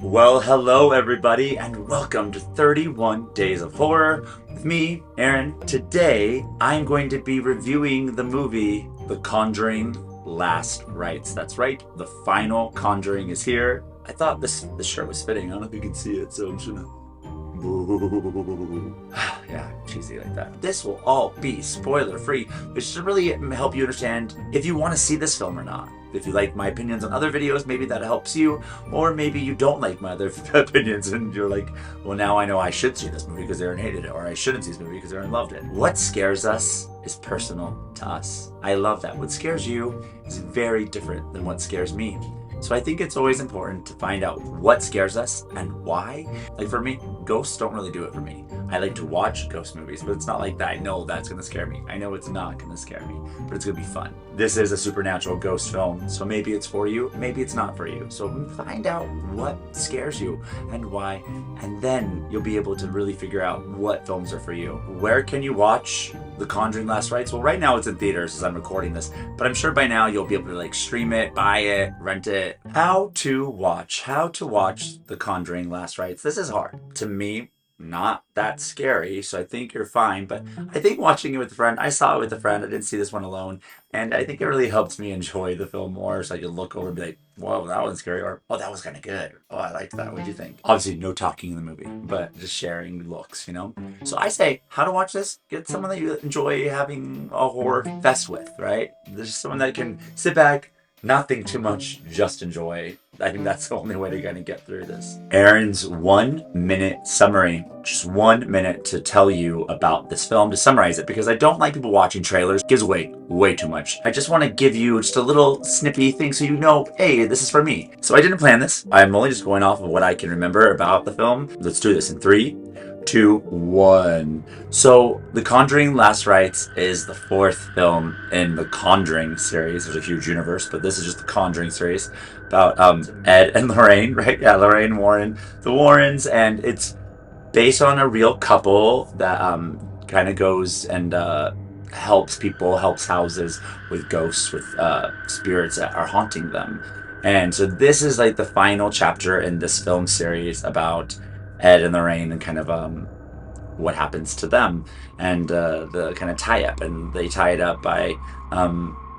Well, hello everybody, and welcome to 31 Days of Horror with me, Aaron. Today, I'm going to be reviewing the movie The Conjuring Last Rites. That's right, the final Conjuring is here. I thought this shirt was fitting. I don't know if you can see it, so I'm just gonna yeah, cheesy like that. This will all be spoiler free, which should really help you understand if you want to see this film or not. If you like my opinions on other videos, maybe that helps you, or maybe you don't like my other opinions and you're like, well, now I know I should see this movie because Aaron hated it, or I shouldn't see this movie because Aaron loved it. What scares us is personal to us. I love that. What scares you is very different than what scares me. So I think it's always important to find out what scares us and why. Like for me, ghosts don't really do it for me. I like to watch ghost movies, but it's not like that. I know that's going to scare me. I know it's not going to scare me, but it's going to be fun. This is a supernatural ghost film, so maybe it's for you, maybe it's not for you. So find out what scares you and why, and then you'll be able to really figure out what films are for you. Where can you watch The Conjuring Last Rites? Well, right now it's in theaters as I'm recording this, but I'm sure by now you'll be able to stream it, buy it, rent it. How to watch The Conjuring Last Rites. This is hard. To me, not that scary, so I think you're fine, but I think watching it with a friend, I saw it with a friend, I didn't see this one alone, and I think it really helps me enjoy the film more, so I can look over and be like, whoa, that was scary, or oh, that was kind of good, oh, I liked that, what do you think? Obviously no talking in the movie, but just sharing looks, So I say, how to watch this? Get someone that you enjoy having a horror fest with, right? There's someone that can sit back, not think too much, just enjoy. I think that's the only way to kind of get through this. Aaron's 1-minute summary. Just 1 minute to tell you about this film, to summarize it, because I don't like people watching trailers. It gives away way too much. I just want to give you just a little snippy thing so you know, hey, this is for me. So I didn't plan this. I'm only just going off of what I can remember about the film. Let's do this in 3, 2, 1. So, The Conjuring Last Rites is the 4th film in the Conjuring series. There's a huge universe, but this is just the Conjuring series about Ed and Lorraine, right? Yeah, Lorraine Warren, the Warrens, and it's based on a real couple that kind of goes and helps people, helps houses with ghosts, with spirits that are haunting them. And so this is the final chapter in this film series about Ed and Lorraine and kind of what happens to them and the kind of tie up. And they tie it up by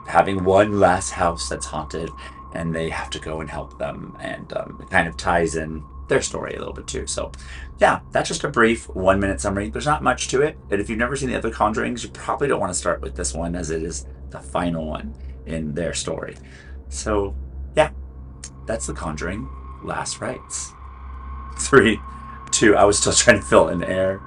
having one last house that's haunted, and they have to go and help them. And it kind of ties in their story a little bit too. So yeah, that's just a brief 1-minute summary. There's not much to it. And if you've never seen the other Conjurings, you probably don't want to start with this one, as it is the final one in their story. So yeah, that's The Conjuring Last Rites. 3, 2, I was still trying to fill in the air.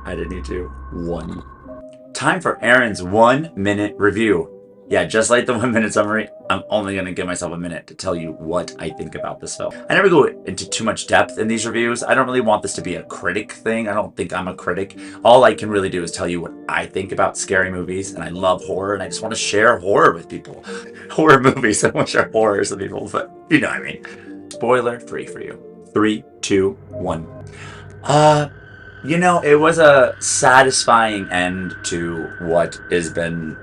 I didn't need to. 1. Time for Aaron's 1-minute review. Yeah, just like the 1-minute summary, I'm only going to give myself a minute to tell you what I think about this film. I never go into too much depth in these reviews. I don't really want this to be a critic thing. I don't think I'm a critic. All I can really do is tell you what I think about scary movies, and I love horror, and I just want to share horror with people. Horror movies, I want to share horrors with people, but you know what I mean. Spoiler free for you. 3, 2, 1. It was a satisfying end to what has been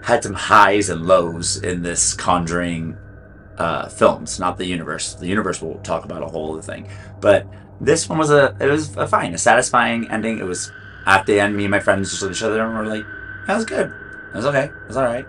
had some highs and lows in this Conjuring films, not the universe. The universe will talk about a whole other thing, but this one was a fine, a satisfying ending. It was at the end. Me and my friends just looked at each other and were like, "That was good. That was okay. It was all right."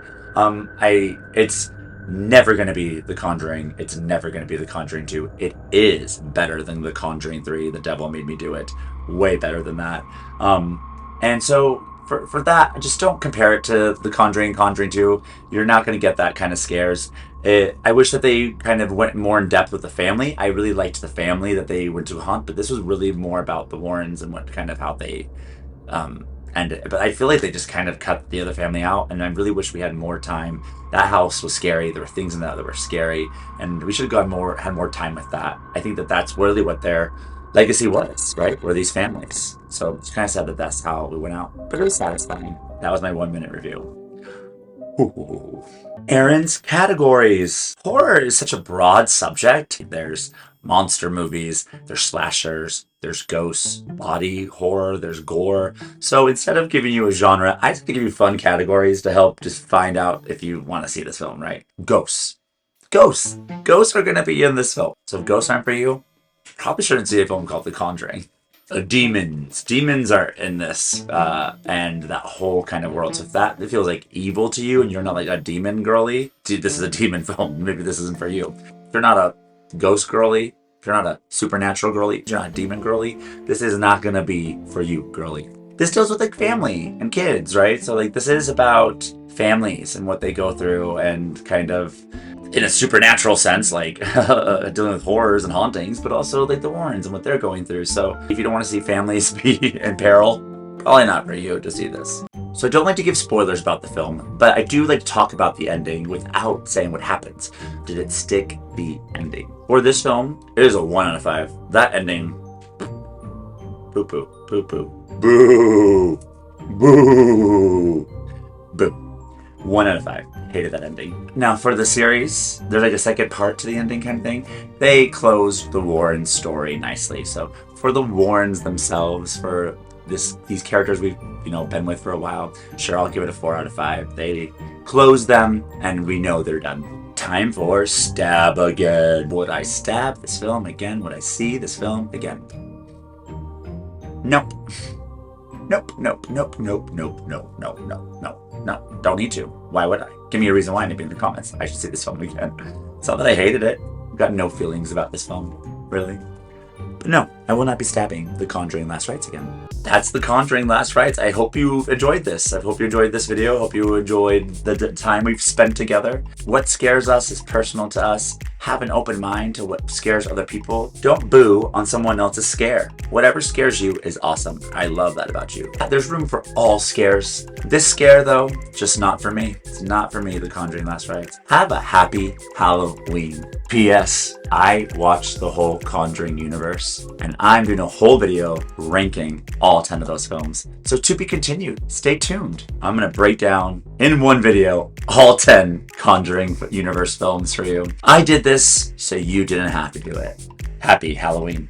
It's never going to be The Conjuring. It's never going to be The Conjuring 2. It is better than The Conjuring 3. The Devil Made Me Do It. Way better than that. And so for that, just don't compare it to The Conjuring 2. You're not going to get that kind of scares. I wish that they kind of went more in depth with the family. I really liked the family that they went to hunt, but this was really more about the Warrens and what kind of how they ended. But I feel like they just kind of cut the other family out, and I really wish we had more time. That house was scary. There were things in that were scary, and we should have had more time with that. I think that that's really what their legacy was, right? Were these families. So it's kind of sad that that's how we went out, but it was satisfying. That was my 1-minute review. Ooh. Aaron's categories. Horror is such a broad subject. There's monster movies, there's slashers, there's ghosts, body horror, there's gore. So instead of giving you a genre, I just give you fun categories to help just find out if you want to see this film, right? Ghosts. Ghosts. Ghosts are going to be in this film. So if ghosts aren't for you, probably shouldn't see a film called The Conjuring. Demons. Demons are in this, and that whole kind of world. So if that feels like evil to you and you're not like a demon girly, this is a demon film. Maybe this isn't for you. If you're not a ghost girly, if you're not a supernatural girly, if you're not a demon girly, this is not going to be for you, girly. This deals with like family and kids, right? So like this is about families and what they go through and kind of in a supernatural sense, like dealing with horrors and hauntings, but also like the Warrens and what they're going through. So if you don't want to see families be in peril, probably not for you to see this. So I don't like to give spoilers about the film, but I do like to talk about the ending without saying what happens. Did it stick the ending? For this film, it is a 1 out of 5. That ending, poo poo, poo poo, boo, boo, boo. 1 out of 5. Hated that ending. Now for the series, there's like a second part to the ending kind of thing. They closed the Warrens story nicely. So for the Warrens themselves, for these characters we've been with for a while, sure, I'll give it a 4 out of 5. They closed them and we know they're done. Time for stab again. Would I stab this film again? Would I see this film again? Nope. Nope, nope, nope, nope, nope, nope, nope, nope, nope, no. Don't need to. Why would I? Give me a reason why, maybe in the comments. I should see this film again. It's not that I hated it. I've got no feelings about this film, really. But no, I will not be stabbing The Conjuring Last Rites again. That's The Conjuring Last Rites. I hope you enjoyed this. I hope you enjoyed this video. I hope you enjoyed the time we've spent together. What scares us is personal to us. Have an open mind to what scares other people. Don't boo on someone else's scare. Whatever scares you is awesome. I love that about you. There's room for all scares. This scare, though, just not for me. It's not for me, The Conjuring Last Rites. Have a happy Halloween. P.S. I watched the whole Conjuring universe, and I'm doing a whole video ranking all 10 of those films. So to be continued. Stay tuned. I'm going to break down in one video all 10 Conjuring universe films for you. I did this so you didn't have to do it. Happy Halloween.